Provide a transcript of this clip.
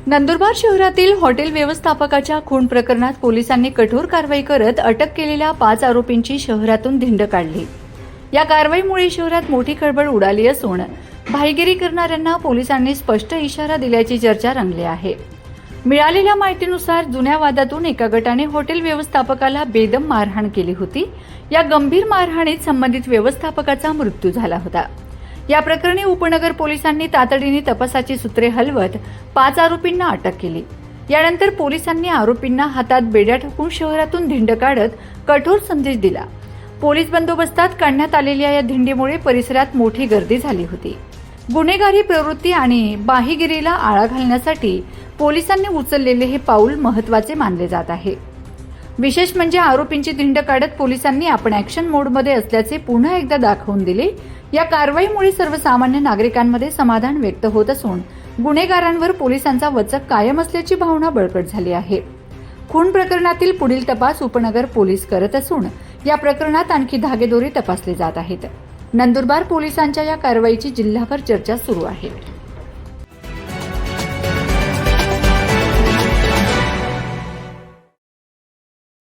नंदुरबार शहरातील हॉटेल व्यवस्थापकाच्या खून प्रकरणात पोलिसांनी कठोर कारवाई करत अटक केलेल्या 5 आरोपींची शहरातून धिंड काढली। या कारवाईमुळे शहरात मोठी खळबळ उडाली असून भाईगिरी करणाऱ्यांना पोलिसांनी स्पष्ट इशारा दिल्याची चर्चा रंगली आहे। मिळालेल्या माहितीनुसार जुन्या वादातून एका गटाने हॉटेल व्यवस्थापकाला बेदम मारहाण केली होती। या गंभीर मारहाणीत संबंधित व्यवस्थापकाचा मृत्यू झाला होता। या प्रकरणी उपनगर पोलिसांनी तातडीने तपासाची सूत्रे हलवत 5 आरोपींना अटक केली। यानंतर पोलिसांनी आरोपींना हातात बेड्या ठोकून शहरातून धिंड काढत कठोर संदेश दिला। पोलीस बंदोबस्तात काढण्यात आलेल्या या धिंडीमुळे परिसरात मोठी गर्दी झाली होती। गुन्हेगारी प्रवृत्ती आणि बाहीगिरीला आळा घालण्यासाठी पोलिसांनी उचललेले हे पाऊल महत्त्वाचे मानले जात आहे। विशेष म्हणजे आरोपींची धिंड काढत पोलिसांनी आपण ॲक्शन मोडमध्ये असल्याचे पुन्हा एकदा दाखवून दिले। या कारवाईमुळे सर्वसामान्य नागरिकांमध्ये समाधान व्यक्त होत असून गुन्हेगारांवर पोलिसांचा वचक कायम असल्याची भावना बळकट झाली आहे। खून प्रकरणातील पुढील तपास उपनगर पोलीस करत असून या प्रकरणात आणखी धागेदोरे तपासले जात आहेत। नंदुरबार पोलिसांच्या या कारवाईची जिल्हाभर चर्चा सुरू आहे।